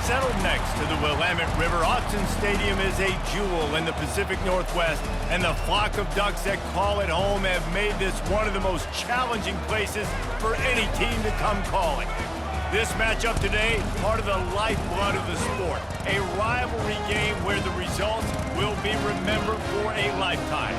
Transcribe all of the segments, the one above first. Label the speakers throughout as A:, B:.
A: Settled next to the Willamette River, Autzen Stadium is a jewel in the Pacific Northwest, and the flock of Ducks that call it home have made this one of the most challenging places for any team to come calling. This matchup today, part of the lifeblood of the sport, a rivalry game where the results will be remembered for a lifetime.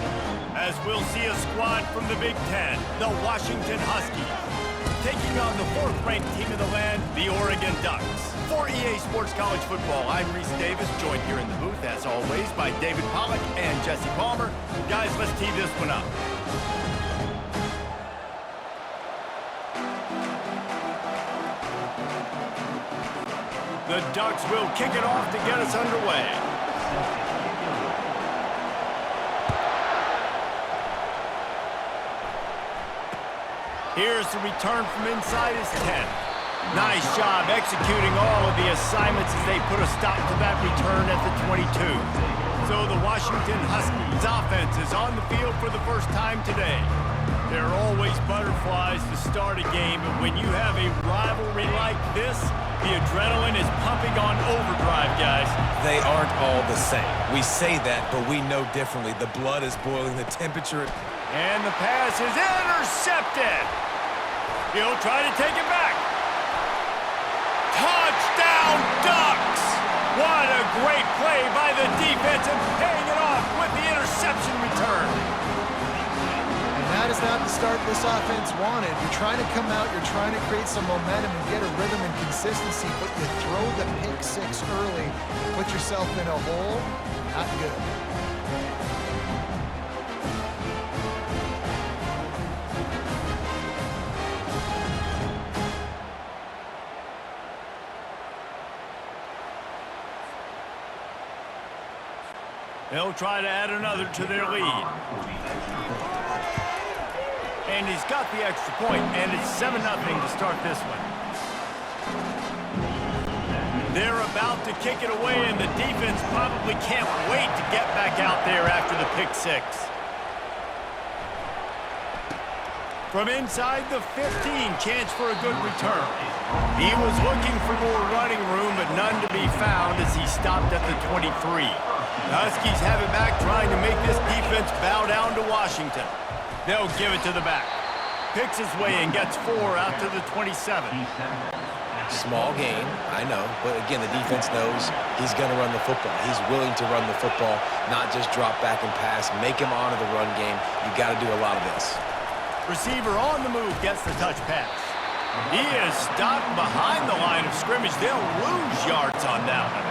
A: As we'll see a squad from the Big Ten, the Washington Huskies, taking on the fourth-ranked team of the land, the Oregon Ducks. For EA Sports College Football, I'm Reese Davis, joined here in the booth, as always, by David Pollack and Jesse Palmer. Guys, let's tee this one up. The Ducks will kick it off to get us underway. Here's the return from inside his 10. Nice job executing all of the assignments as they put a stop to that return at the 22. So the Washington Huskies offense is on the field for the first time today. There are always butterflies to start a game, but when you have a rivalry like this, the adrenaline is pumping on overdrive, guys.
B: They aren't all the same. We say that, but we know differently. The blood is boiling, the temperature...
A: And the pass is intercepted. He'll try to take it back. Touchdown, Ducks! What a great play by the defense and paying it off with the interception return.
C: And that is not the start this offense wanted. You're trying to come out, you're trying to create some momentum and get a rhythm and consistency, but you throw the pick six early, put yourself in a hole, not good.
A: They'll try to add another to their lead. And he's got the extra point, and it's 7-0 to start this one. They're about to kick it away, and the defense probably can't wait to get back out there after the pick six. From inside the 15, chance for a good return. He was looking for more running room, but none to be found as he stopped at the 23. The Huskies have it back, trying to make this defense bow down to Washington. They'll give it to the back. Picks his way and gets 4 out to the 27.
B: Small gain, I know, but again, the defense knows he's going to run the football. He's willing to run the football, not just drop back and pass, make him honor the run game. You got to do a lot of this.
A: Receiver on the move gets the touch pass. He is stopped behind the line of scrimmage. They'll lose yards on that one.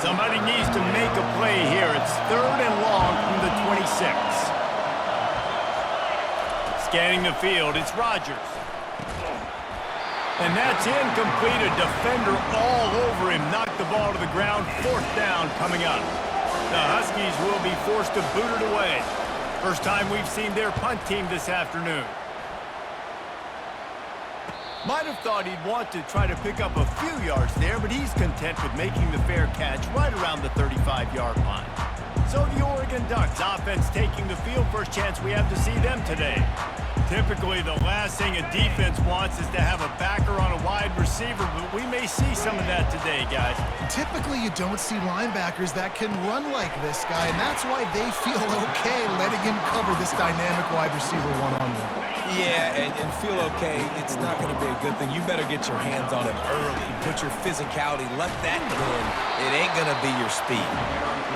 A: Somebody needs to make a play here. It's 3rd and long from the 26. Scanning the field, it's Rodgers. And that's incomplete. A defender all over him. Knocked the ball to the ground. 4th down coming up. The Huskies will be forced to boot it away. First time we've seen their punt team this afternoon. Might have thought he'd want to try to pick up a few yards there, but he's content with making the fair catch right around the 35-yard line. So the Oregon Ducks offense taking the field. First chance we have to see them today. Typically, the last thing a defense wants is to have a backer on a wide receiver, but we may see some of that today, guys.
C: Typically, you don't see linebackers that can run like this guy, and that's why they feel okay letting him cover this dynamic wide receiver one-on-one.
B: Yeah, and feel okay, it's not going to be a good thing. You better get your hands on him early. Put your physicality, let that win. It ain't going to be your speed.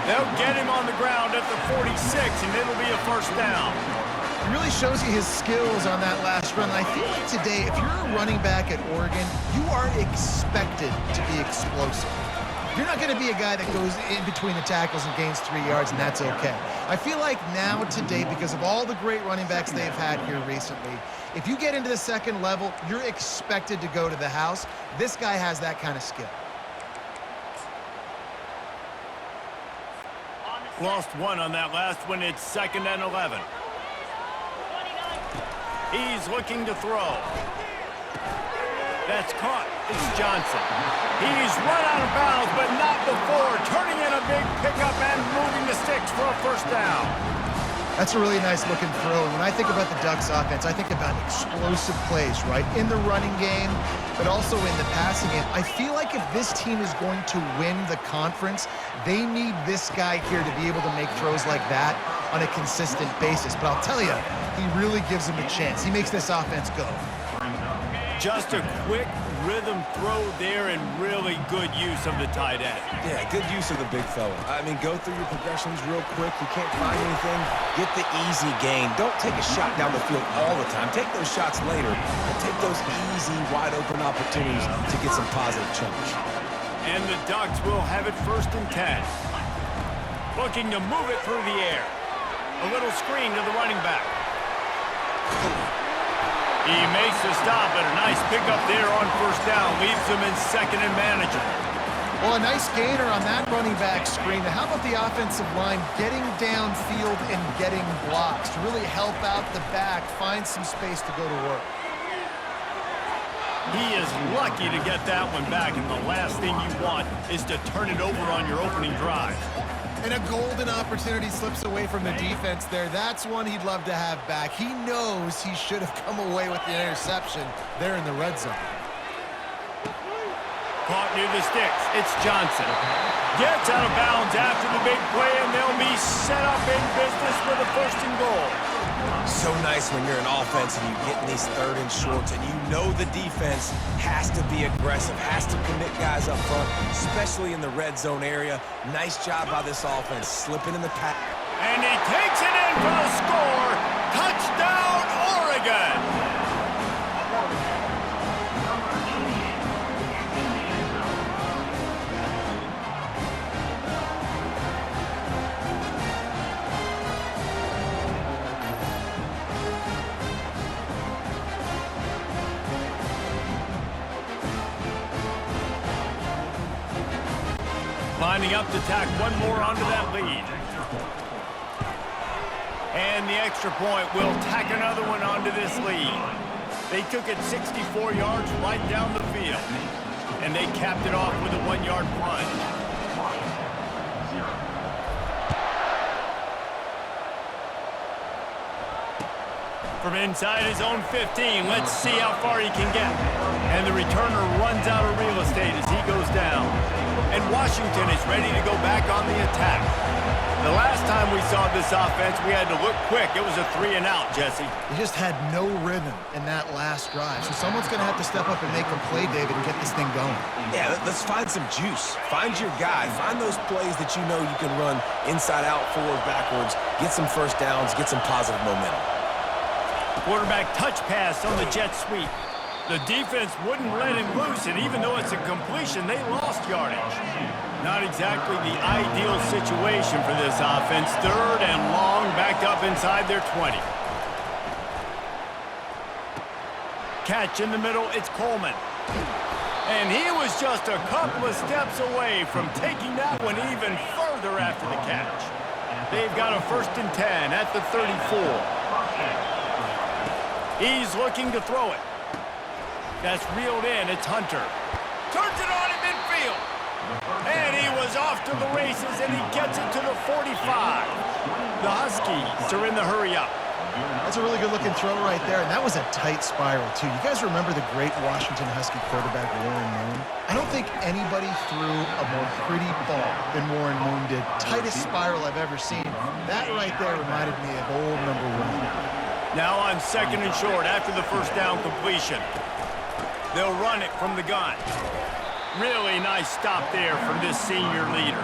A: They'll get him on the ground at the 46, and it'll be a first down.
C: It really shows you his skills on that last run. And I feel like today, if you're a running back at Oregon, you are expected to be explosive. You're not going to be a guy that goes in between the tackles and gains 3 yards, and that's okay. I feel like now, today, because of all the great running backs they've had here recently, if you get into the second level, you're expected to go to the house. This guy has that kind of skill.
A: Lost one on that last one. It's 2nd and 11. He's looking to throw. That's caught. It's Johnson. He's run out of bounds, but not before. Turning in a big pickup and moving the sticks for a first down.
C: That's a really nice looking throw. And when I think about the Ducks offense, I think about explosive plays, right? In the running game, but also in the passing game. I feel like if this team is going to win the conference, they need this guy here to be able to make throws like that on a consistent basis. But I'll tell you, he really gives them a chance. He makes this offense go.
A: Just a quick rhythm throw there and really good use of the tight end.
B: Yeah, good use of the big fella. I mean, go through your progressions real quick. You can't find anything, get the easy gain. Don't take a shot down the field all the time. Take those shots later, but take those easy, wide-open opportunities to get some positive chunks.
A: And the Ducks will have it 1st and 10. Looking to move it through the air. A little screen to the running back. He makes the stop, but a nice pickup there on 1st down. Leaves him in 2nd and manageable.
C: Well, a nice gainer on that running back screen. Now, how about the offensive line getting downfield and getting blocks to really help out the back, find some space to go to work?
A: He is lucky to get that one back, and the last thing you want is to turn it over on your opening drive.
C: And a golden opportunity slips away from the defense there. That's one he'd love to have back. He knows he should have come away with the interception there in the red zone.
A: Caught near the sticks. It's Johnson. Gets out of bounds after the big play, and they'll be set up in business with a 1st and goal.
B: So nice when you're an offense and you get in these 3rd and shorts and you know the defense has to be aggressive, has to commit guys up front, especially in the red zone area. Nice job by this offense, slipping in the pass.
A: And he takes it in for the score. Touchdown, Oregon! Lining up to tack one more onto that lead. And the extra point will tack another one onto this lead. They took it 64 yards right down the field. And they capped it off with a 1-yard plunge. From inside his own 15, let's see how far he can get. And the returner runs out of real estate as he goes down. And Washington is ready to go back on the attack. The last time we saw this offense, we had to look quick. It was a 3-and-out, Jesse.
C: They just had no rhythm in that last drive. So someone's going to have to step up and make a play, David, and get this thing going.
B: Yeah, let's find some juice. Find your guy. Find those plays that you know you can run inside out, forward, backwards. Get some 1st downs. Get some positive momentum.
A: Quarterback touch pass on the jet sweep. The defense wouldn't let him loose, and even though it's a completion, they lost yardage. Not exactly the ideal situation for this offense. 3rd and long, backed up inside their 20. Catch in the middle, it's Coleman. And he was just a couple of steps away from taking that one even further after the catch. They've got a 1st and 10 at the 34. He's looking to throw it. That's reeled in. It's Hunter. Turns it on in midfield. And he was off to the races, and he gets it to the 45. The Huskies are in the hurry-up.
C: That's a really good-looking throw right there, and that was a tight spiral, too. You guys remember the great Washington Husky quarterback, Warren Moon? I don't think anybody threw a more pretty ball than Warren Moon did. Tightest spiral I've ever seen. That right there reminded me of old number 1.
A: Now on 2nd and short after the 1st down completion. They'll run it from the gun. Really nice stop there from this senior leader.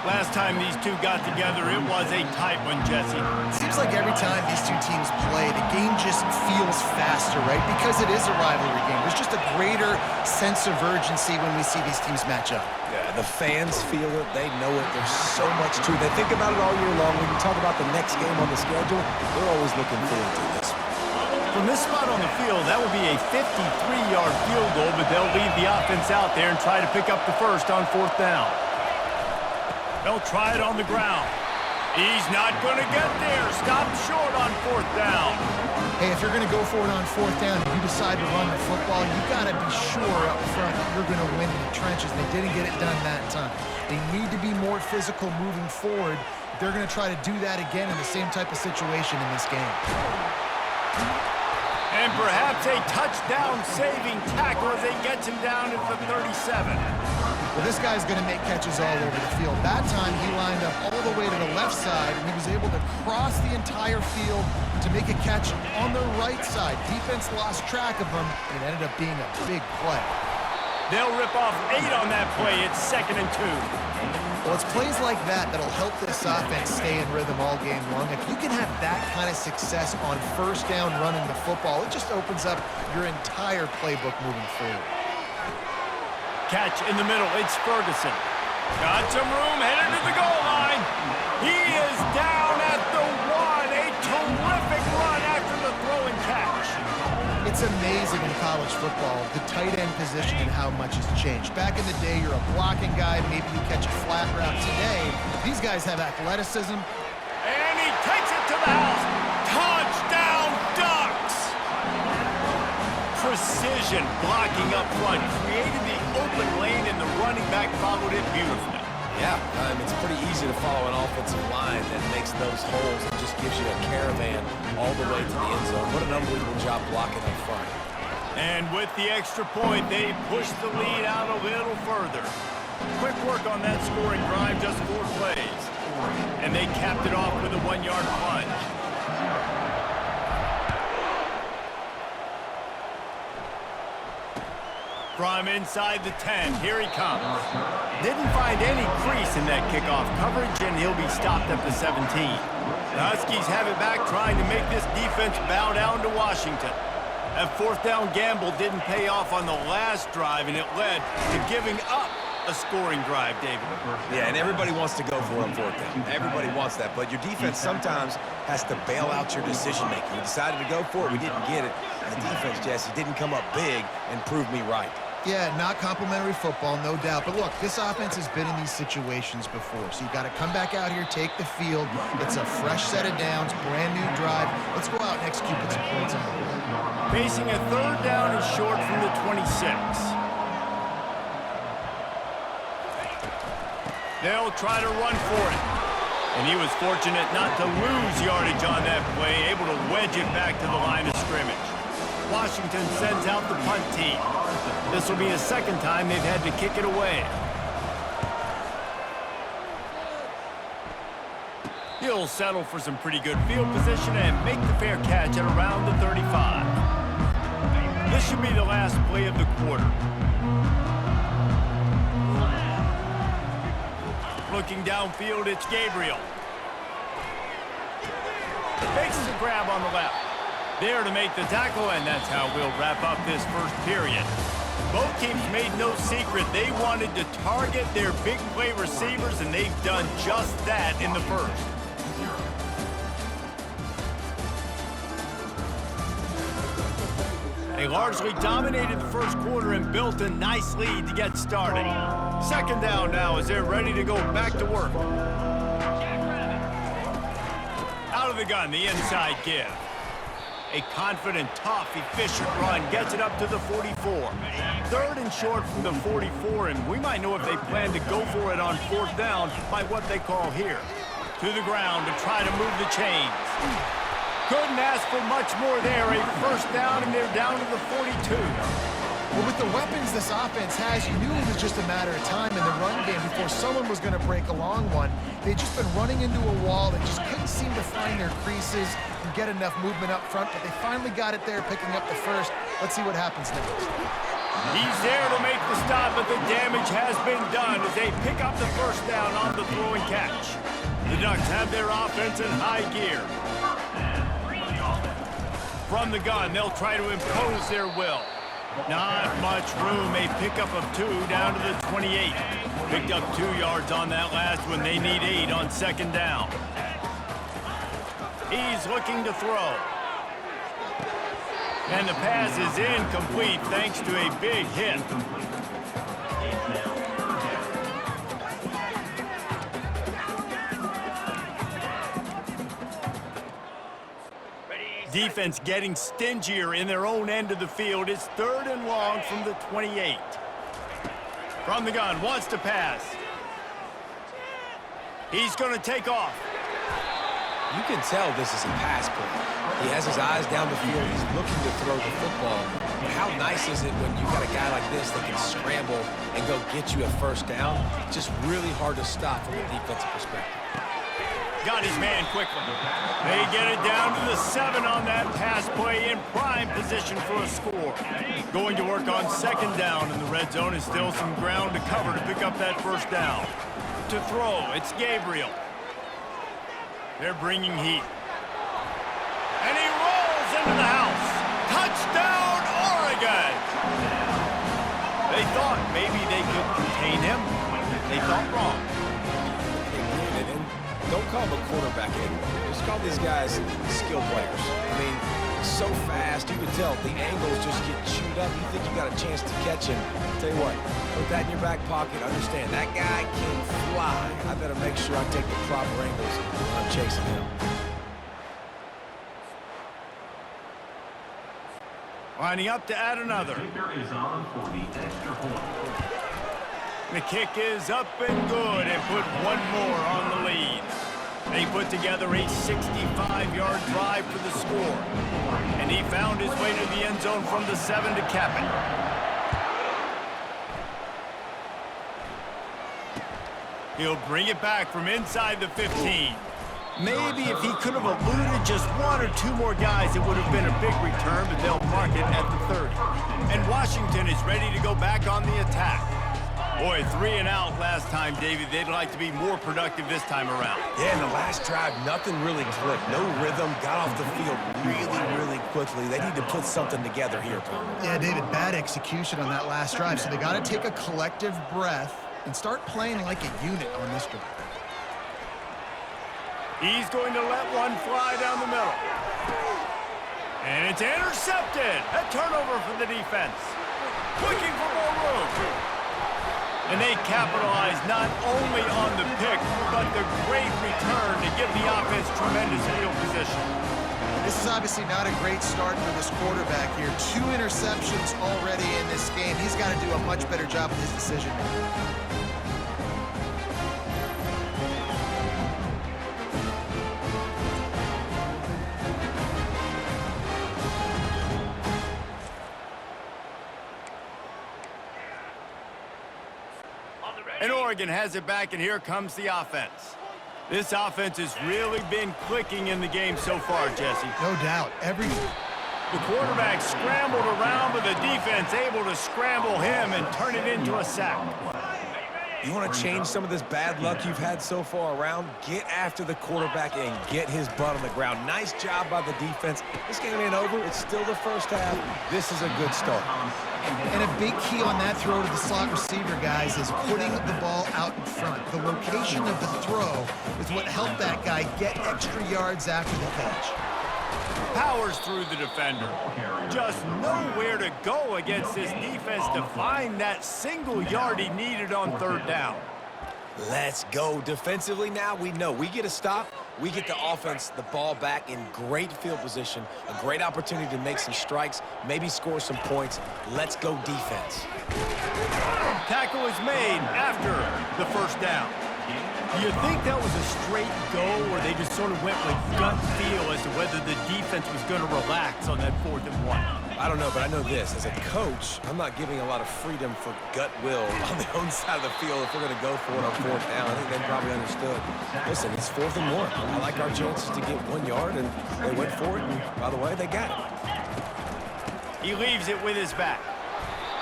A: Last time these two got together, it was a tight one, Jesse.
C: Seems like every time these two teams play, the game just feels faster, right? Because it is a rivalry game. There's just a greater sense of urgency when we see these teams match up.
B: Yeah, the fans feel it. They know it. There's so much to it. They think about it all year long. When you talk about the next game on the schedule, they're always looking forward to this one.
A: From this spot on the field, that would be a 53-yard field goal, but they'll leave the offense out there and try to pick up the 1st on 4th down. They'll try it on the ground. He's not going to get there. Stop short on 4th down.
C: Hey, if you're going to go for it on 4th down, if you decide to run the football, you got to be sure up front that you're going to win in the trenches. They didn't get it done that time. They need to be more physical moving forward. they're going to try to do that again in the same type of situation in this game.
A: And perhaps a touchdown-saving tackle as they get him down at the 37.
C: Well, this guy's going to make catches all over the field. That time, he lined up all the way to the left side, and he was able to cross the entire field to make a catch on the right side. Defense lost track of him, and it ended up being a big play.
A: They'll rip off 8 on that play. It's 2nd and 2.
C: Well, it's plays like that that'll help this offense stay in rhythm all game long. If you can have that kind of success on first down running the football, it just opens up your entire playbook moving forward.
A: Catch in the middle. It's Ferguson. Got some room, headed to the goal line. He is down at the 1. A terrific run after the throw and catch.
C: It's amazing in college football, the tight end position and how much has changed. Back in the day, you're a blocking guy, maybe you catch a flat route. Today, these guys have athleticism.
A: And he takes it to the house. Touchdown, Ducks! Precision blocking up front, created the open lane, and the running back followed it beautifully.
B: Yeah, it's pretty easy to follow an offensive line that makes those holes and just gives you a caravan all the way to the end zone. What an unbelievable job blocking up front.
A: And with the extra point, they push the lead out a little further. Quick work on that scoring drive, just 4 plays. And they capped it off with a 1-yard plunge. From inside the 10, here he comes. Didn't find any crease in that kickoff coverage, and he'll be stopped at the 17. The Huskies have it back, trying to make this defense bow down to Washington. That 4th down gamble didn't pay off on the last drive, and it led to giving up a scoring drive, David.
B: Yeah, and everybody wants to go for it on 4th down. Everybody wants that, but your defense sometimes has to bail out your decision-making. We decided to go for it, we didn't get it. And the defense, Jesse, didn't come up big and prove me right.
C: Yeah, not complimentary football, no doubt. But look, this offense has been in these situations before. So you got to come back out here, take the field. It's a fresh set of downs, brand new drive. Let's go out and execute, put some points on the board.
A: Facing a 3rd down and short from the 26. They'll try to run for it. And he was fortunate not to lose yardage on that play, able to wedge it back to the line of scrimmage. Washington sends out the punt team. This will be the 2nd time they've had to kick it away. He'll settle for some pretty good field position and make the fair catch at around the 35. This should be the last play of the quarter. Looking downfield, it's Gabriel. Makes the grab on the left. There to make the tackle, and that's how we'll wrap up this first period. Both teams made no secret they wanted to target their big play receivers, and they've done just that in the first. They largely dominated the first quarter and built a nice lead to get started. 2nd down now as they're ready to go back to work. Out of the gun, the inside give. A confident, tough, efficient run gets it up to the 44. 3rd and short from the 44, and we might know if they plan to go for it on 4th down by what they call here. To the ground to try to move the chains. Couldn't ask for much more there. A 1st down, and they're down to the 42.
C: Well, with the weapons this offense has, you knew it was just a matter of time in the run game before someone was going to break a long one. They'd just been running into a wall. They just couldn't seem to find their creases and get enough movement up front, but they finally got it there, picking up the 1st. Let's see what happens next.
A: He's there to make the stop, but the damage has been done as they pick up the 1st down on the throw and catch. The Ducks have their offense in high gear. From the gun, they'll try to impose their will. Not much room. A pickup of 2 down to the 28. Picked up 2 yards on that last one. They need 8 on 2nd down. He's looking to throw. And the pass is incomplete thanks to a big hit. Defense getting stingier in their own end of the field. It's 3rd and long from the 28. From the gun, wants to pass. He's going to take off.
B: You can tell this is a pass play. He has his eyes down the field. He's looking to throw the football. But how nice is it when you got a guy like this that can scramble and go get you a first down? Just really hard to stop from a defensive perspective.
A: Got his man quickly. They get it down to the 7 on that pass play in prime position for a score. Going to work on second down in the red zone is still some ground to cover to pick up that first down. To throw, it's Gabriel. They're bringing heat. And he rolls into the house. Touchdown, Oregon! They thought maybe they could contain him. They thought wrong.
B: Don't call him a quarterback anymore. Just call these guys skill players. I mean, so fast, you can tell the angles just get chewed up. You think you got a chance to catch him. Tell you what, put that in your back pocket. Understand, that guy can fly. I better make sure I take the proper angles when I'm chasing him.
A: Lining up to add another. The kick is up and good and put one more on the lead. They put together a 65-yard drive for the score. And he found his way to the end zone from the 7 to cap it. He'll bring it back from inside the 15. Maybe if he could have eluded just 1 or 2 more guys, it would have been a big return, but they'll mark it at the 30. And Washington is ready to go back on the attack. Boy, 3 and out last time, David. They'd like to be more productive this time around.
B: Yeah, in the last drive, nothing really clicked. No rhythm, got off the field really quickly. They need to put something together here, Tom.
C: Yeah, David, bad execution on that last drive, so they got to take a collective breath and start playing like a unit on this drive.
A: He's going to let one fly down the middle. And it's intercepted. A turnover for the defense. Looking for more room. And they capitalize not only on the pick, but the great return to give the offense tremendous field position.
C: This is obviously not a great start for this quarterback here. 2 interceptions already in this game. He's got to do a much better job with his decision making.
A: And Oregon has it back, and here comes the offense. This offense has really been clicking in the game so far, Jesse.
C: No doubt.
A: The quarterback scrambled around, but the defense able to scramble him and turn it into a sack.
B: You want to change some of this bad luck you've had so far around? Get after the quarterback and get his butt on the ground. Nice job by the defense. This game ain't over. It's still the first half. This is a good start.
C: And a big key on that throw to the slot receiver, guys, is putting the ball out in front. The location of the throw is what helped that guy get extra yards after the catch.
A: Powers through the defender. Just nowhere to go against this defense to find that single yard he needed on 3rd down.
B: Let's go. Defensively now, we know we get a stop. We get the offense the ball back in great field position. A great opportunity to make some strikes, maybe score some points. Let's go defense.
A: Tackle is made after the 1st down. Do you think that was a straight go, or they just sort of went with gut feel as to whether the defense was going to relax on that 4th and 1?
B: I don't know, but I know this. As a coach, I'm not giving a lot of freedom for gut will on the own side of the field if we're going to go for it on 4th down. I think they probably understood. Listen, it's 4th and 1. I like our chances to get 1 yard, and they went for it, and by the way, they got it.
A: He leaves it with his back.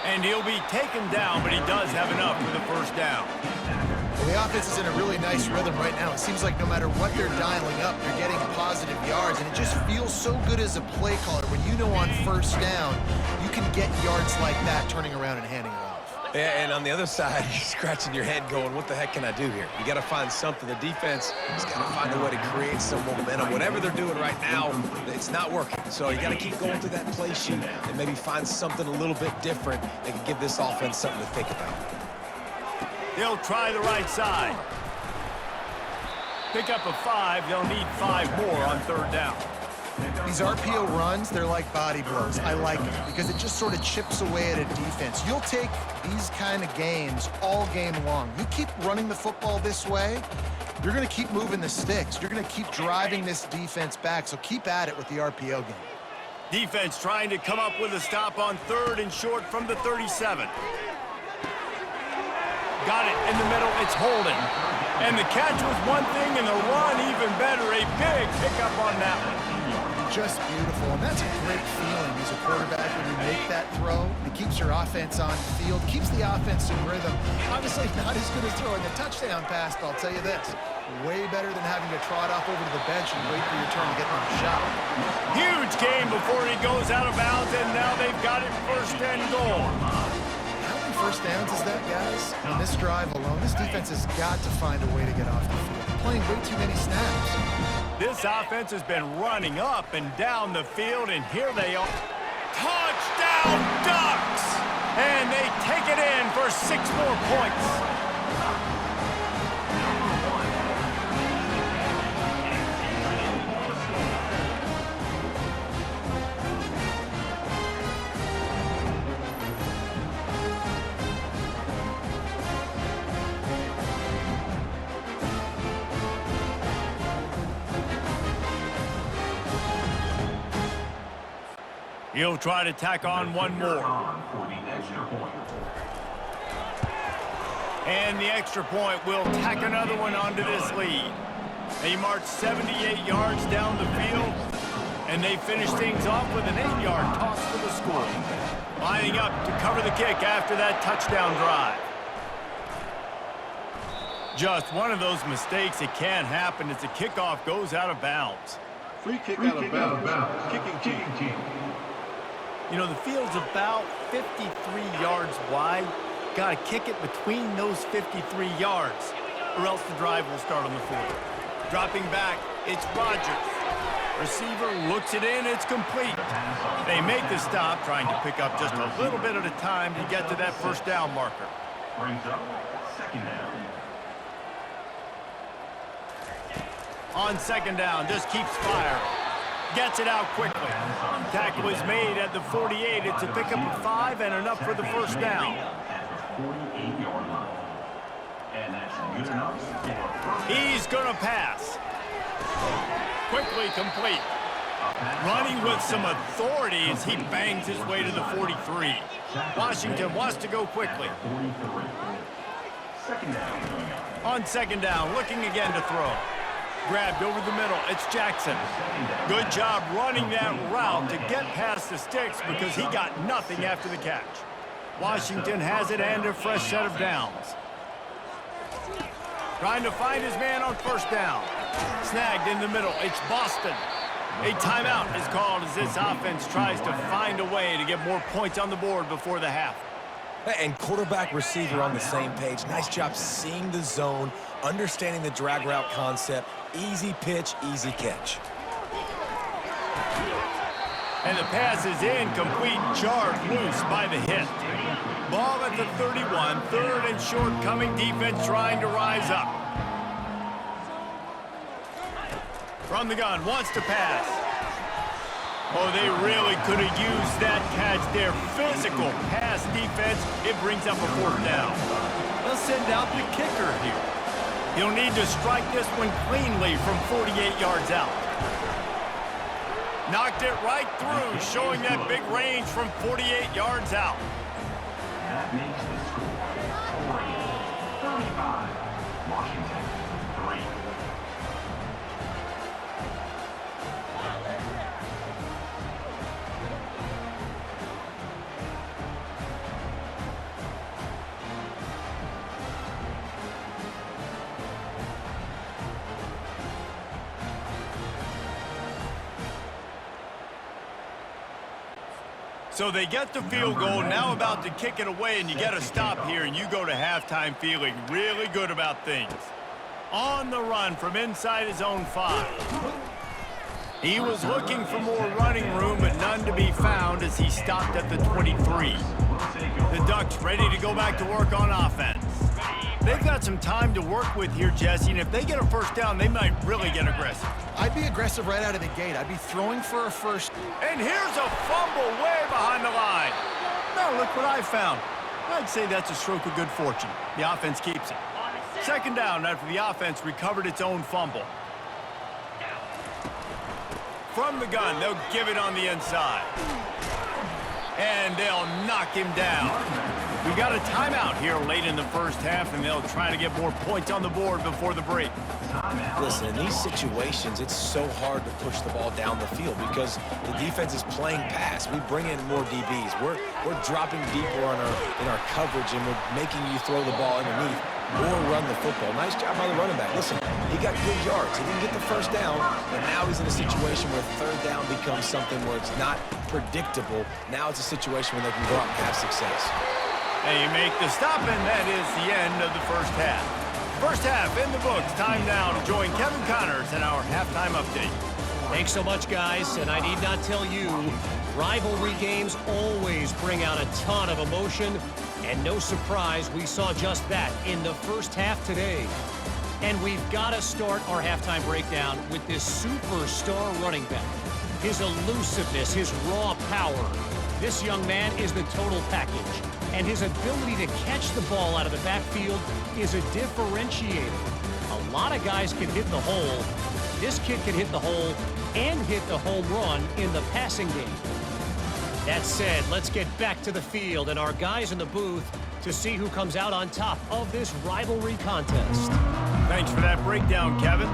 A: And he'll be taken down, but he does have enough for the 1st down.
C: Well, the offense is in a really nice rhythm right now. It seems like no matter what they're dialing up, they're getting positive yards, and it just feels so good as a play caller when you know on 1st down you can get yards like that turning around and handing it off.
B: Yeah, and on the other side, you're scratching your head going, what the heck can I do here? You got to find something. The defense has got to find a way to create some momentum. Whatever they're doing right now, it's not working. So you got to keep going through that play sheet and maybe find something a little bit different that can give this offense something to think about.
A: They'll try the right side. Pick up a 5. They'll need 5 more on 3rd down.
C: These RPO runs, they're like body blows. I like them because it just sort of chips away at a defense. You'll take these kind of games all game long. You keep running the football this way, You're going to keep moving the sticks. You're going to keep driving this defense back, so keep at it with the RPO game.
A: Defense trying to come up with a stop on 3rd and short from the 37. Got it in the middle. It's holding. And the catch was one thing, and the run even better. A big pickup on that one.
C: Just beautiful, and that's a great feeling as a quarterback when you make that throw. It keeps your offense on the field, keeps the offense in rhythm. Obviously not as good as throwing a touchdown pass, but I'll tell you this, way better than having to trot off over to the bench and wait for your turn to get another shot.
A: Huge game before he goes out of bounds, and now they've got it 1st and goal.
C: How many first downs is that, guys? On this drive alone, this defense has got to find a way to get off the field. They're playing way too many snaps.
A: This offense has been running up and down the field, and here they are. Touchdown, Ducks! And they take it in for 6 more points. He'll try to tack on one more. And the extra point will tack another one onto this lead. They march 78 yards down the field, and they finish things off with an 8-yard toss for the score. Lining up to cover the kick after that touchdown drive. Just one of those mistakes that can happen as the kickoff goes out of bounds.
D: Free kick out of bounds. Kicking team.
A: You know, the field's about 53 yards wide. Got to kick it between those 53 yards, or else the drive will start on the 40. Dropping back, it's Rodgers. Receiver looks it in, it's complete. They make the stop, trying to pick up just a little bit at a time to get to that 1st down marker.
D: Brings up 2nd down.
A: On 2nd down, just keeps firing. Gets it out quickly. Tackle is made at the 48. It's a pickup of 5 and enough for the 1st down. He's going to pass. Quickly complete. Running with some authority as he bangs his way to the 43. Washington wants to go quickly. On 2nd down, looking again to throw. Grabbed over the middle, it's Jackson. Good job running that route to get past the sticks because he got nothing after the catch. Washington has it and a fresh set of downs. Trying to find his man on 1st down. Snagged in the middle, it's Boston. A timeout is called as this offense tries to find a way to get more points on the board before the half.
B: And quarterback receiver on the same page. Nice job seeing the zone, understanding the drag route concept. Easy pitch, easy catch.
A: And the pass is incomplete, jarred loose by the hit. Ball at the 31, 3rd and short, coming defense trying to rise up. From the gun, wants to pass. Oh, they really could have used that catch there. Physical pass defense. It brings up a 4th down. They'll send out the kicker here. He'll need to strike this one cleanly from 48 yards out. Knocked it right through, showing that big range from 48 yards out.
D: That makes the score 40-35. Washington 3.
A: So they get the field goal, now about to kick it away, and you get a stop here, and you go to halftime feeling really good about things. On the run from inside his own 5. He was looking for more running room, but none to be found as he stopped at the 23. The Ducks ready to go back to work on offense. They've got some time to work with here, Jesse, and if they get a 1st down, they might really get aggressive.
C: I'd be aggressive right out of the gate. I'd be throwing for a 1st.
A: And here's a fumble way behind the line. Now look what I found. I'd say that's a stroke of good fortune. The offense keeps it. Second down after the offense recovered its own fumble. From the gun, they'll give it on the inside. And they'll knock him down. We got a timeout here late in the first half, and they'll try to get more points on the board before the break.
B: Listen, in these situations, it's so hard to push the ball down the field because the defense is playing pass. We bring in more DBs. We're dropping deeper in our coverage, and we're making you throw the ball underneath or run the football. Nice job by the running back. Listen, he got good yards. He didn't get the first down, but now he's in a situation where third down becomes something where it's not predictable. Now it's a situation where they can go out and have success.
A: And you make the stop, and that is the end of the first half. First half in the books. Time now to join Kevin Connors in our halftime update.
E: Thanks so much, guys. And I need not tell you, rivalry games always bring out a ton of emotion. And no surprise, we saw just that in the first half today. And we've got to start our halftime breakdown with this superstar running back. His elusiveness, his raw power. This young man is the total package. And his ability to catch the ball out of the backfield is a differentiator. A lot of guys can hit the hole. This kid can hit the hole and hit the home run in the passing game. That said, let's get back to the field and our guys in the booth to see who comes out on top of this rivalry contest.
A: Thanks for that breakdown, Kevin.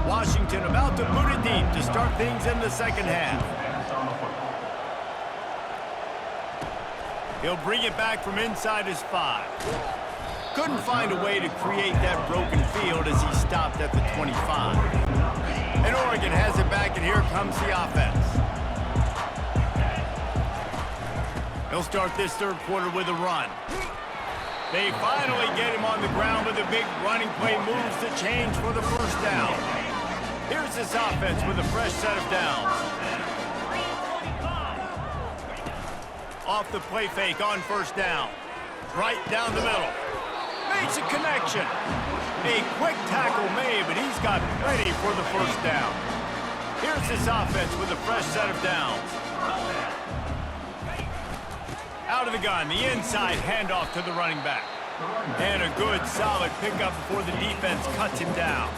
A: Washington about to boot it deep to start things in the second half. He'll bring it back from inside his 5. Couldn't find a way to create that broken field as he stopped at the 25. And Oregon has it back, and here comes the offense. He'll start this third quarter with a run. They finally get him on the ground with a big running play, moves the change for the first down. Here's this offense with a fresh set of downs. Off the play fake on first down. Right down the middle. Makes a connection. A quick tackle made, but he's got plenty for the first down. Here's this offense with a fresh set of downs. Out of the gun, the inside handoff to the running back. And a good, solid pickup before the defense cuts him down.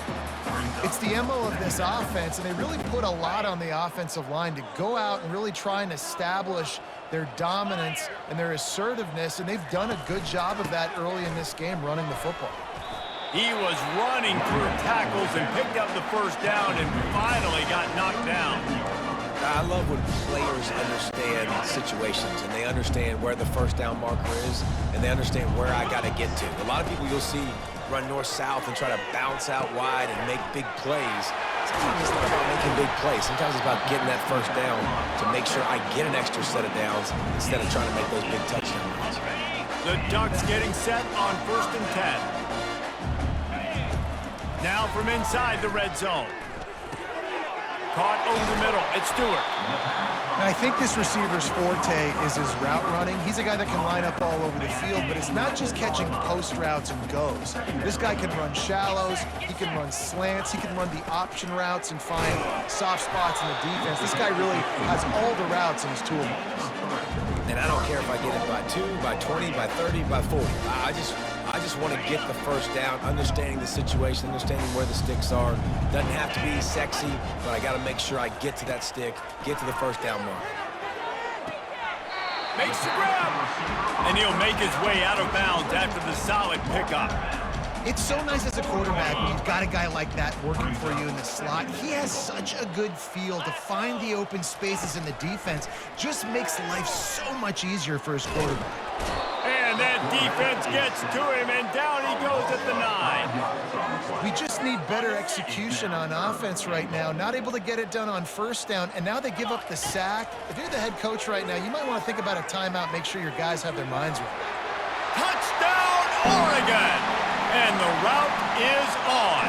C: It's the MO of this offense, and they really put a lot on the offensive line to go out and really try and establish their dominance and their assertiveness, and they've done a good job of that early in this game, running the football.
A: He was running through tackles and picked up the first down and finally got knocked down.
B: I love when players understand situations and they understand where the first down marker is and they understand where I got to get to. A lot of people you'll see run north-south and try to bounce out wide and make big plays. Sometimes it's not about making big plays. Sometimes it's about getting that first down to make sure I get an extra set of downs instead of trying to make those big touchdown runs.
A: The Ducks getting set on 1st and 10. Now from inside the red zone. Caught over the middle. It's Stewart.
C: And I think this receiver's forte is his route running. He's a guy that can line up all over the field, but it's not just catching post routes and goes. This guy can run shallows, he can run slants, he can run the option routes and find soft spots in the defense. This guy really has all the routes in his toolbox.
B: And I don't care if I get it by 2, by 20, by 30, by 40. I just want to get the first down, understanding the situation, understanding where the sticks are. Doesn't have to be sexy, but I got to make sure I get to that stick, get to the first down mark.
A: Makes the grab. And he'll make his way out of bounds after the solid pickup.
C: It's so nice as a quarterback when you've got a guy like that working for you in the slot. He has such a good feel to find the open spaces in the defense. Just makes life so much easier for his quarterback.
A: And that defense gets to him, and down he goes at the 9.
C: We just need better execution on offense right now. Not able to get it done on first down, and now they give up the sack. If you're the head coach right now, you might want to think about a timeout, make sure your guys have their minds right.
A: Touchdown, Oregon! And the route is on.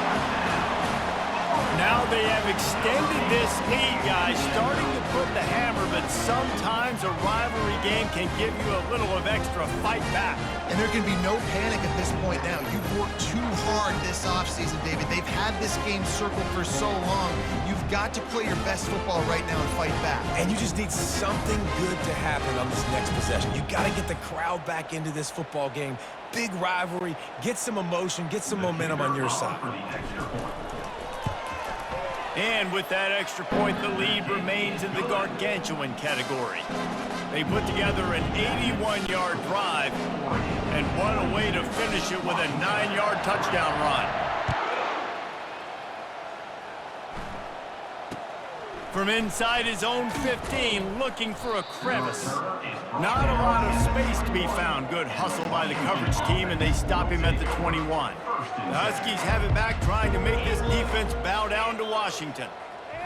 A: Now they have extended this lead, guys, starting to put the hammer, but sometimes a rivalry game can give you a little of extra fight back.
C: And there can be no panic at this point now. You've worked too hard this offseason, David. They've had this game circled for so long. You've got to play your best football right now and fight back.
B: And you just need something good to happen on this next possession. You got to get the crowd back into this football game. Big rivalry. Get some emotion. Get some momentum on your side.
A: And with that extra point, the lead remains in the gargantuan category. They put together an 81-yard drive, and what a way to finish it with a 9-yard touchdown run. From inside his own 15, looking for a crevice. Not a lot of space to be found. Good hustle by the coverage team, and they stop him at the 21. The Huskies have it back, trying to make this defense bow down to Washington.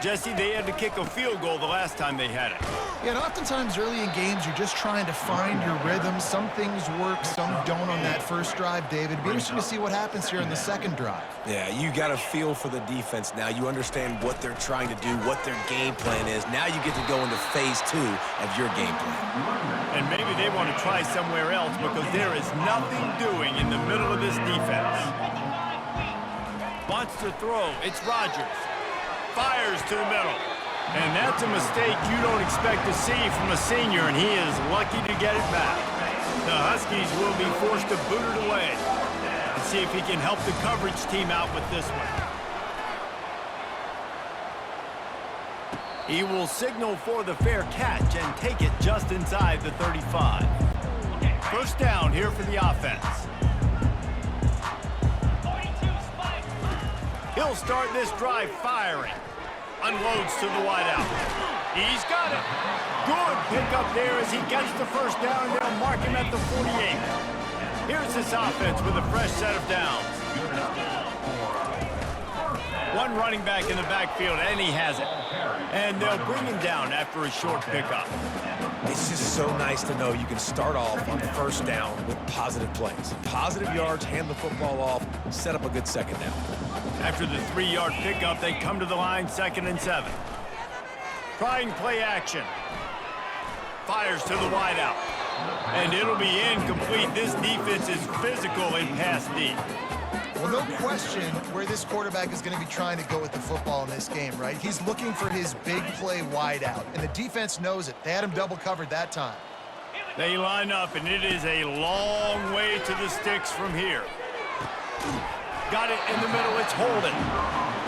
A: Jesse, they had to kick a field goal the last time they had it.
C: Yeah, and oftentimes early in games, you're just trying to find your rhythm. Some things work, some don't on that first drive, David. It'd be interesting to see what happens here in the second drive.
B: Yeah, you got a feel for the defense now. You understand what they're trying to do, what their game plan is. Now you get to go into phase 2 of your game plan.
A: And maybe they want to try somewhere else because there is nothing doing in the middle of this defense. Wants to throw. It's Rodgers. Fires to the middle. And that's a mistake you don't expect to see from a senior, and he is lucky to get it back. The Huskies will be forced to boot it away. Let's see if he can help the coverage team out with this one. He will signal for the fair catch and take it just inside the 35. First down here for the offense. He'll start this drive firing. Unloads to the wideout. He's got it. Good pickup there as he gets the first down. They'll mark him at the 48. Here's this offense with a fresh set of downs. One running back in the backfield, and he has it. And they'll bring him down after a short pickup.
B: It's just so nice to know you can start off on first down with positive plays. Positive yards, hand the football off, set up a good second down.
A: After the 3-yard pickup, they come to the line, 2nd and 7. Trying play action. Fires to the wideout. And it'll be incomplete. This defense is physical in pass deep.
C: Well, no question where this quarterback is going to be trying to go with the football in this game, right? He's looking for his big play wideout, and the defense knows it. They had him double covered that time.
A: They line up, and it is a long way to the sticks from here. Got it in the middle. It's Holden.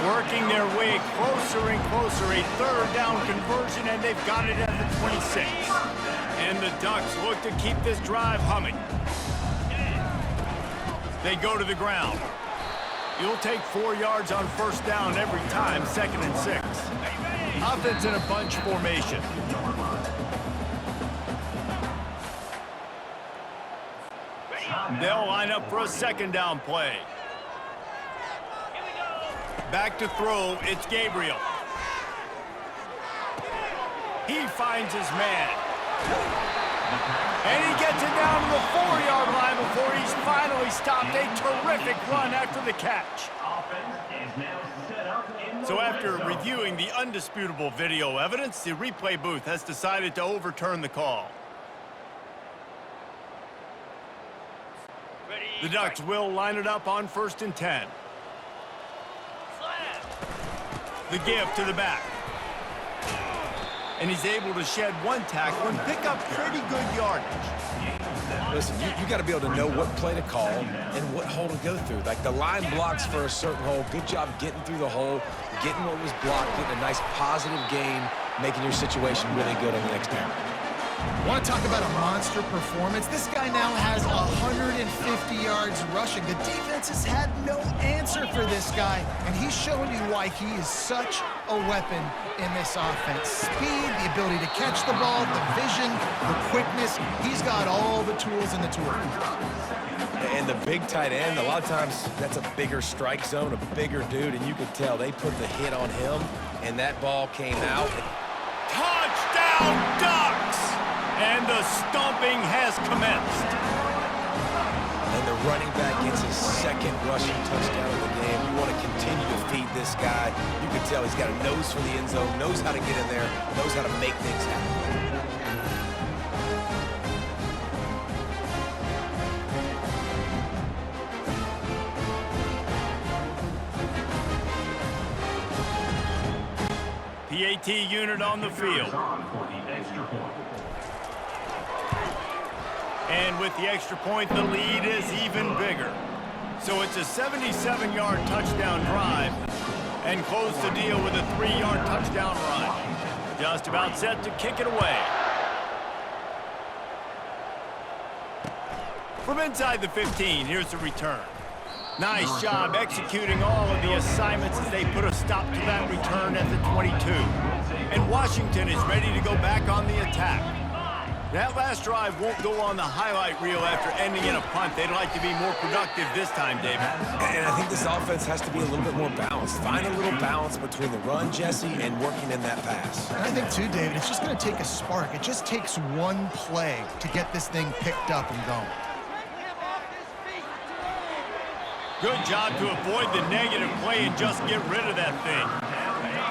A: Working their way closer and closer. A 3rd down conversion, and they've got it at the 26. And the Ducks look to keep this drive humming. They go to the ground. You'll take 4 yards on first down every time, 2nd and 6. Offense in a bunch formation. They'll line up for a 2nd down play. Back to throw, it's Gabriel. He finds his man. And he gets it down to the 4-yard line before he's finally stopped. A terrific run after the catch. So after reviewing the undisputable video evidence, the replay booth has decided to overturn the call. The Ducks will line it up on 1st and 10. The give to the back. And he's able to shed 1 tackle and pick up pretty good yardage.
B: Listen, you got to be able to know what play to call and what hole to go through. Like the line blocks for a certain hole. Good job getting through the hole, getting what was blocked, getting a nice positive gain, making your situation really good on the next down.
C: Want to talk about a monster performance? This guy now has 150 yards rushing. The defense has had no answer for this guy, and he's showing you why he is such a weapon in this offense. Speed, the ability to catch the ball, the vision, the quickness. He's got all the tools in the toolkit.
B: And the big tight end, a lot of times that's a bigger strike zone, a bigger dude, and you could tell they put the hit on him, and that ball came out.
A: Touchdown, Ducks! And the stomping has commenced.
B: And the running back gets his 2nd rushing touchdown of the game. You want to continue to feed this guy. You can tell he's got a nose for the end zone, knows how to get in there, knows how to make things happen.
A: PAT unit on the field.
D: For the extra point.
A: And with the extra point, the lead is even bigger. So it's a 77-yard touchdown drive and close the deal with a 3-yard touchdown run. Just about set to kick it away. From inside the 15, here's the return. Nice job executing all of the assignments as they put a stop to that return at the 22. And Washington is ready to go back on the attack. That last drive won't go on the highlight reel after ending in a punt. They'd like to be more productive this time, David.
B: And I think this offense has to be a little bit more balanced. Find a little balance between the run, Jesse, and working in that pass.
C: And I think, too, David, it's just going to take a spark. It just takes one play to get this thing picked up and going.
A: Good job to avoid the negative play and just get rid of that thing.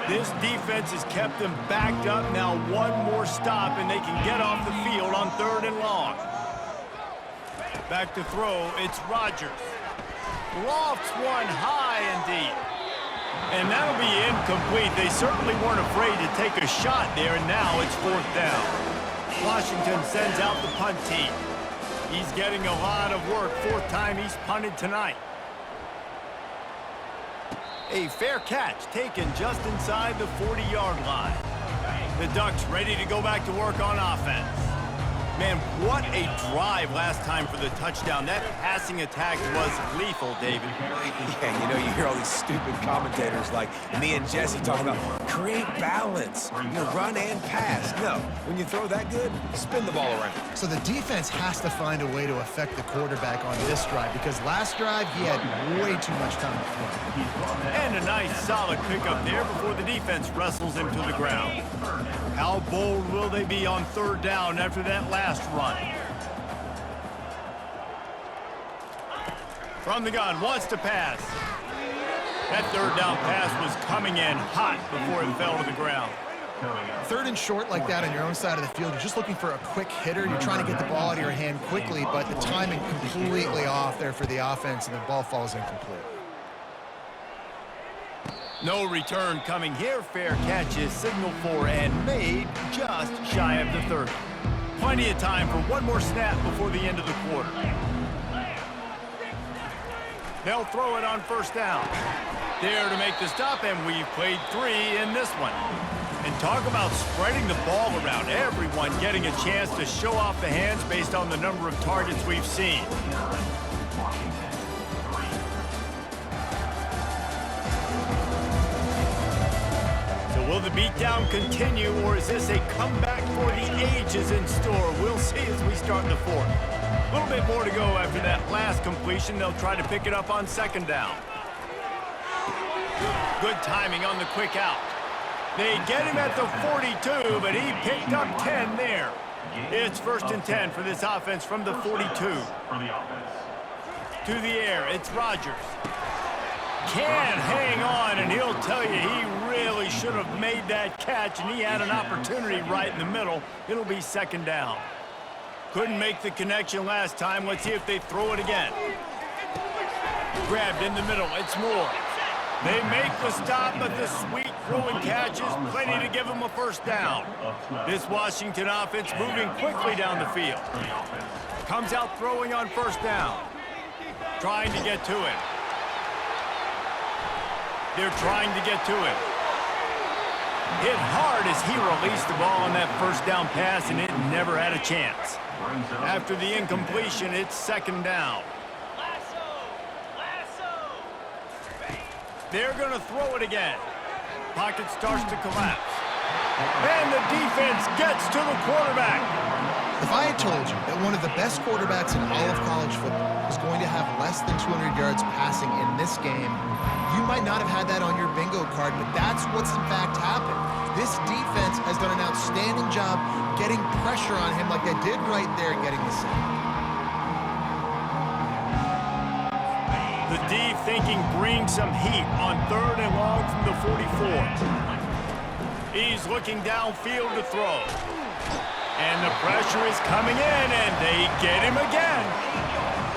A: This defense has kept them backed up. Now one more stop and they can get off the field on 3rd and long. Back to throw, it's Rodgers. Lofts one high and deep. And that'll be incomplete. They certainly weren't afraid to take a shot there, and now it's 4th down. Washington sends out the punt team. He's getting a lot of work. 4th time he's punted tonight. A fair catch taken just inside the 40-yard line. The Ducks ready to go back to work on offense. Man, what a drive last time for the touchdown. That passing attack was lethal, David.
B: Yeah, you know, you hear all these stupid commentators like me and Jesse talking about create balance, run and pass. No, when you throw that good, spin the ball around.
C: So the defense has to find a way to affect the quarterback on this drive because last drive he had way too much time to throw.
A: And a nice solid pickup there before the defense wrestles him to the ground. How bold will they be on 3rd down after that last run? From the gun, wants to pass. That 3rd down pass was coming in hot before it fell to the ground.
C: 3rd and short like that on your own side of the field, you're just looking for a quick hitter. You're trying to get the ball out of your hand quickly, but the timing completely off there for the offense, and the ball falls incomplete.
A: No return coming here. Fair catch is signaled for and made just shy of the 30. Plenty of time for one more snap before the end of the quarter. They'll throw it on 1st down. There to make the stop, and we've played 3 in this one. And talk about spreading the ball around. Everyone getting a chance to show off the hands based on the number of targets we've seen. Will the beatdown continue, or is this a comeback for the ages in store? We'll see as we start the 4th. A little bit more to go after that last completion. They'll try to pick it up on 2nd down. Good timing on the quick out. They get him at the 42, but he picked up 10 there. It's 1st and 10 for this offense from the 42. To the air, it's Rodgers. Can't hang on, and he'll tell you he really should have made that catch, and he had an opportunity right in the middle. It'll be 2nd down. Couldn't make the connection last time. Let's see if they throw it again. Grabbed in the middle. It's Moore. They make the stop, but the sweet throwing catch is plenty to give them a 1st down. This Washington offense moving quickly down the field. Comes out throwing on 1st down. Trying to get to it. They're trying to get to it. Hit hard as he released the ball on that 1st down pass, and it never had a chance. After the incompletion, it's 2nd down. They're going to throw it again. Pocket starts to collapse. And the defense gets to the quarterback.
C: If I had told you that one of the best quarterbacks in all of college football was going to have less than 200 yards passing in this game, you might not have had that on your bingo card, but that's what's in fact happened. This defense has done an outstanding job getting pressure on him like they did right there, getting the sack.
A: The D thinking brings some heat on 3rd and long from the 44. He's looking downfield to throw. And the pressure is coming in, and they get him again.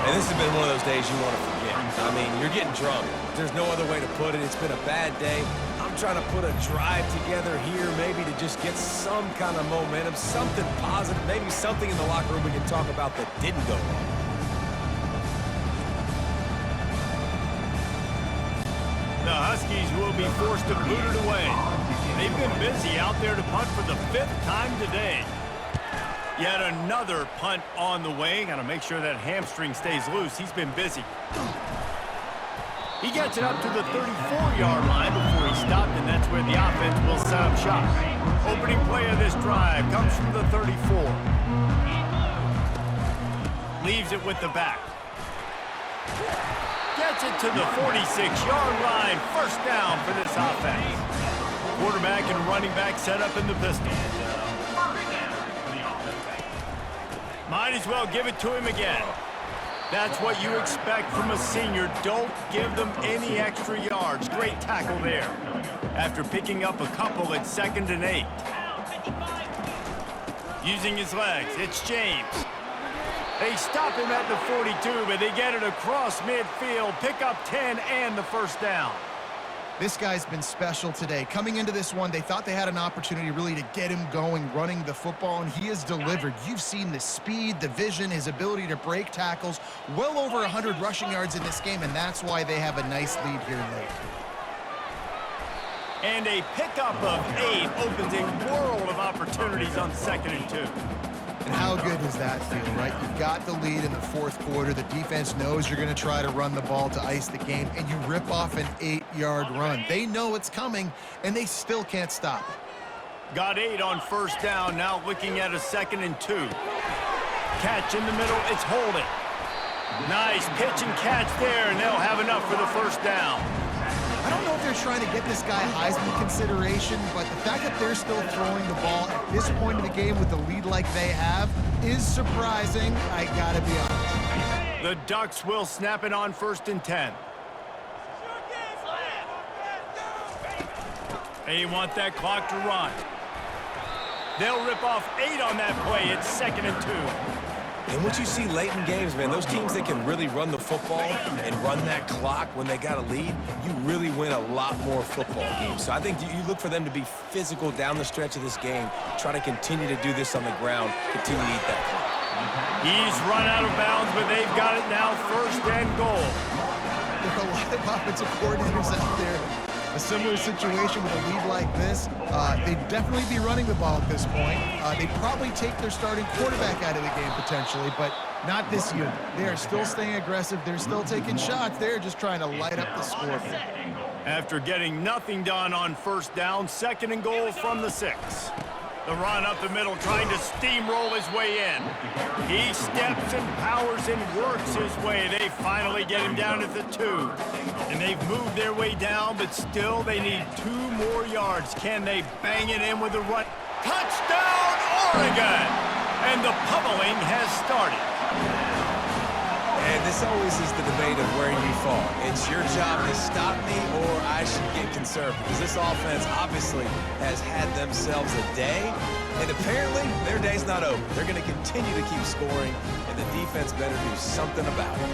B: And this has been one of those days you want to forget. I mean, you're getting drunk. There's no other way to put it. It's been a bad day. I'm trying to put a drive together here, maybe to just get some kind of momentum, something positive, maybe something in the locker room we can talk about that didn't go wrong.
A: The Huskies will be forced to boot it away. They've been busy out there to punt for the 5th time today. Yet another punt on the way. Got to make sure that hamstring stays loose. He's been busy. He gets it up to the 34-yard line before he stopped, and that's where the offense will set up shop. Opening play of this drive comes from the 34. Leaves it with the back. Gets it to the 46-yard line. First down for this offense. Quarterback and running back set up in the pistol. Might as well give it to him again. That's what you expect from a senior. Don't give them any extra yards. Great tackle there. After picking up a couple at 2nd and 8. Using his legs, it's James. They stop him at the 42, but they get it across midfield. Pick up 10 and the first down.
C: This guy's been special today. Coming into this one, they thought they had an opportunity really to get him going, running the football, and he has delivered. You've seen the speed, the vision, his ability to break tackles. Well over 100 rushing yards in this game, and that's why they have a nice lead here late.
A: And a pickup of 8 opens a world of opportunities on 2nd and 2.
C: And how good does that feel, right? You've got the lead in the 4th quarter. The defense knows you're going to try to run the ball to ice the game, and you rip off an 8-yard run. They know it's coming, and they still can't stop it.
A: Got 8 on first down, now looking at a 2nd and 2. Catch in the middle, it's holding. Nice pitch and catch there, and they'll have enough for the first down.
C: I don't know if they're trying to get this guy Heisman consideration, but the fact that they're still throwing the ball at this point of the game with the lead like they have is surprising, I gotta be honest.
A: The Ducks will snap it on 1st and 10. They want that clock to run. They'll rip off 8 on that play. It's 2nd and 2.
B: And what you see late in games, man, those teams that can really run the football and run that clock when they got a lead, you really win a lot more football games. So I think you look for them to be physical down the stretch of this game, try to continue to do this on the ground, continue to eat that clock.
A: He's run out of bounds, but they've got it now 1st and goal.
C: There are a lot of offensive coordinators out there. A similar situation with a lead like this, they'd definitely be running the ball at this point. They'd probably take their starting quarterback out of the game potentially, but not this unit. They are still staying aggressive. They're still taking shots. They're just trying to light up the scoreboard.
A: After getting nothing done on first down, 2nd and goal from the 6. The run up the middle, trying to steamroll his way in. He steps and powers and works his way. They finally get him down at the 2. And they've moved their way down, but still they need 2 more yards. Can they bang it in with a run? Touchdown, Oregon! And the pummeling has started.
B: And this always is the debate of where you fall. It's your job to stop me or I should get conservative. Because this offense obviously has had themselves a day. And apparently their day's not over. They're going to continue to keep scoring. And the defense better do something about it.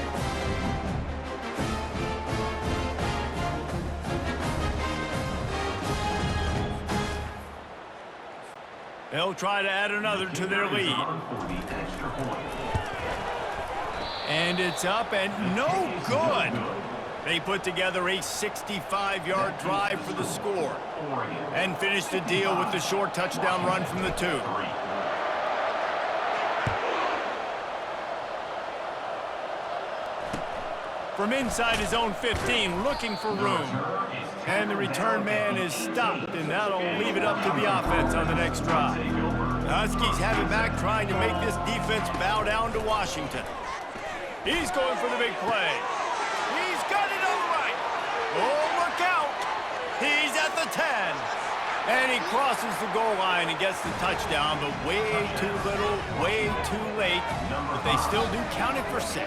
A: They'll try to add another to their lead. And it's up and no good. They put together a 65-yard drive for the score and finished the deal with the short touchdown run from the 2. From inside his own 15, looking for room. And the return man is stopped, and that'll leave it up to the offense on the next drive. The Huskies have it back, trying to make this defense bow down to Washington. He's going for the big play. He's got it all right. Oh, look out. He's at the 10. And he crosses the goal line and gets the touchdown, but way too little, way too late. But they still do count it for 6.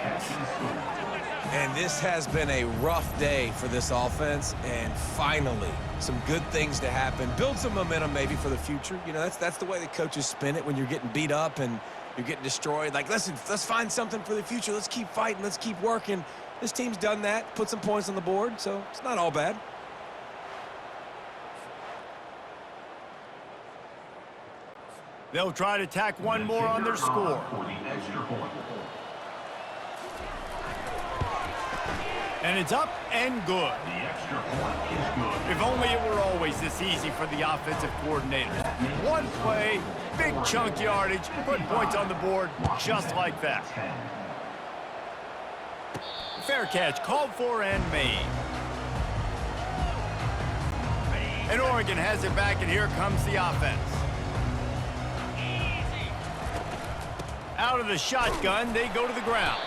B: And this has been a rough day for this offense, and finally, some good things to happen. Build some momentum maybe for the future. You know, that's the way the coaches spin it when you're getting beat up and you're getting destroyed. Like, listen, let's find something for the future. Let's keep fighting. Let's keep working. This team's done that, put some points on the board, so it's not all bad.
A: They'll try to tack one more on their score.
D: For the extra point.
A: And it's up and good.
D: The extra point is good.
A: If only it were always this easy for the offensive coordinators. One play, big chunk yardage, put points on the board just like that. Fair catch called for and made. And Oregon has it back, and here comes the offense. Out of the shotgun, they go to the ground.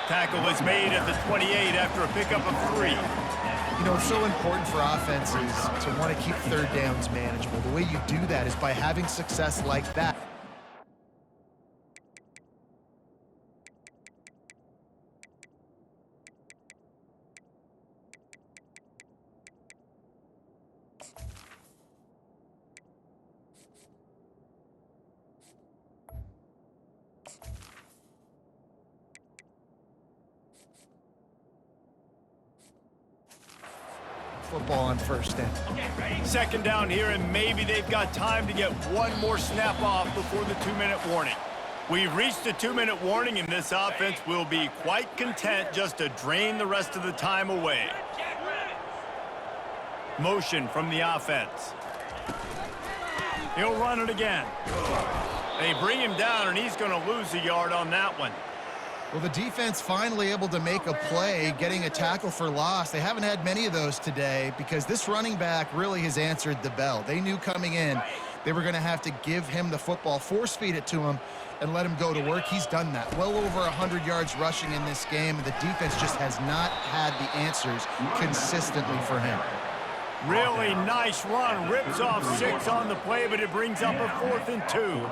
A: Tackle is made at the 28 after a pickup of 3.
C: You know, it's so important for offenses to want to keep third downs manageable. The way you do that is by having success like that. Football on first down.
A: Second down here, and maybe they've got time to get one more snap off before the 2-minute warning. We've reached the 2-minute warning, and this offense will be quite content just to drain the rest of the time away. Motion from the offense. He'll run it again. They bring him down, and he's going to lose a yard on that one.
C: Well, the defense finally able to make a play, getting a tackle for loss. They haven't had many of those today because this running back really has answered the bell. They knew coming in they were going to have to give him the football, force feed it to him, and let him go to work. He's done that. Well over 100 yards rushing in this game. The defense just has not had the answers consistently for him.
A: Really nice run. Rips off 6 on the play, but it brings up a 4th and 2.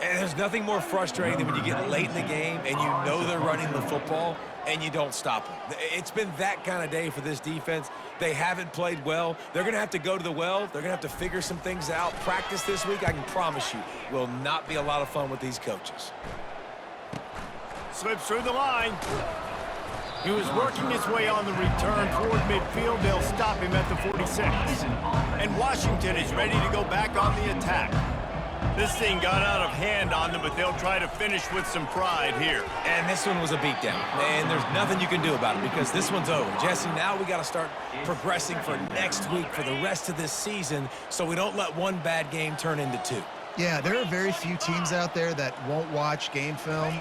B: And there's nothing more frustrating than when you get late in the game and you know they're running the football and you don't stop them. It's been that kind of day for this defense. They haven't played well. They're going to have to go to the well. They're going to have to figure some things out. Practice this week, I can promise you, will not be a lot of fun with these coaches.
A: Slips through the line. He was working his way on the return toward midfield. They'll stop him at the 46. And Washington is ready to go back on the attack. This thing got out of hand on them, but they'll try to finish with some pride here.
B: And this one was a beatdown. And there's nothing you can do about it because this one's over. Jesse, now we got to start progressing for next week for the rest of this season so we don't let one bad game turn into 2.
C: Yeah, there are very few teams out there that won't watch game film,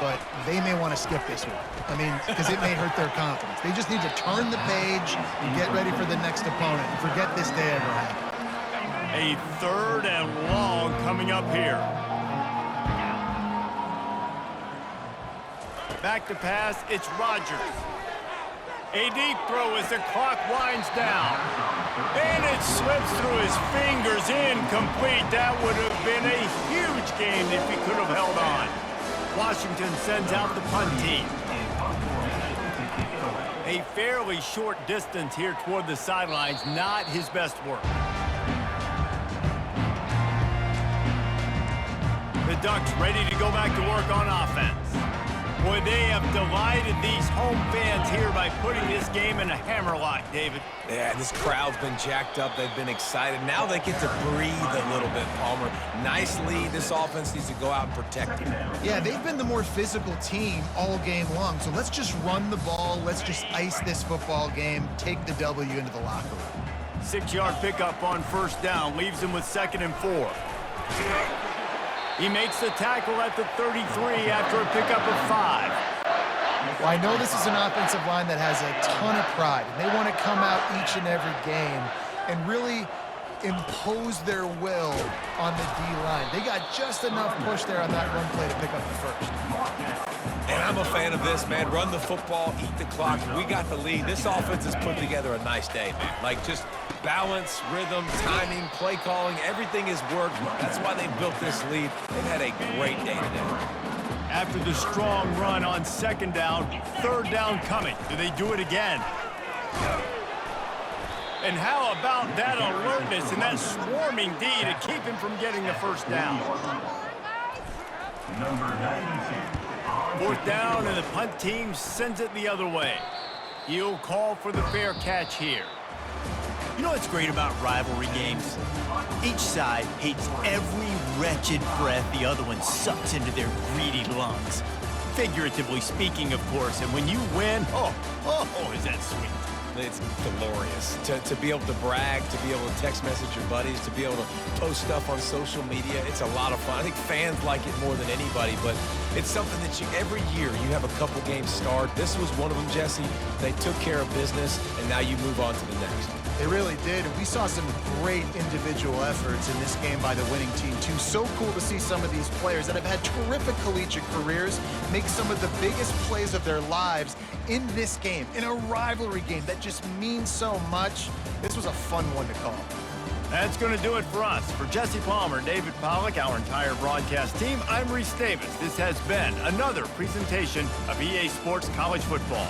C: but they may want to skip this one. I mean, because it may hurt their confidence. They just need to turn the page and get ready for the next opponent and forget this day ever happened.
A: A 3rd and long coming up here. Back to pass, it's Rodgers. A deep throw as the clock winds down. And it slips through his fingers, incomplete. That would have been a huge game if he could have held on. Washington sends out the punt team. A fairly short distance here toward the sidelines, not his best work. The Ducks ready to go back to work on offense. Boy, they have delighted these home fans here by putting this game in a hammerlock, David.
B: Yeah, this crowd's been jacked up. They've been excited. Now they get to breathe a little bit, Palmer. Nice lead. This offense needs to go out and protect it.
C: Yeah, they've been the more physical team all game long. So let's just run the ball. Let's just ice this football game. Take the W into the locker room.
A: 6-yard pickup on first down. Leaves him with 2nd and 4. He makes the tackle at the 33 after a pickup of 5.
C: Well, I know this is an offensive line that has a ton of pride, and they want to come out each and every game and really impose their will on the D-line. They got just enough push there on that run play to pick up the first.
B: And I'm a fan of this, man. Run the football, eat the clock. We got the lead. This offense has put together a nice day, man. Like, just balance, rhythm, timing, play calling, everything has worked. That's why they built this lead. They've had a great day today.
A: After the strong run on 2nd down, 3rd down coming. Do they do it again? And how about that alertness and that swarming D to keep him from getting the first down?
D: Number 92.
A: 4th down, and the punt team sends it the other way. He'll call for the fair catch here. You know what's great about rivalry games? Each side hates every wretched breath the other one sucks into their greedy lungs. Figuratively speaking, of course, and when you win, oh, is that sweet.
B: It's glorious to be able to brag, to be able to text message your buddies, to be able to post stuff on social media. It's a lot of fun. I think fans like it more than anybody, but it's something that every year you have a couple games start. This was one of them, Jesse. They took care of business, and now you move on to the next.
C: They really did, and we saw some great individual efforts in this game by the winning team, too. So cool to see some of these players that have had terrific collegiate careers make some of the biggest plays of their lives in this game, in a rivalry game that just means so much. This was a fun one to call.
A: That's going to do it for us. For Jesse Palmer, David Pollack, our entire broadcast team, I'm Reese Davis. This has been another presentation of EA Sports College Football.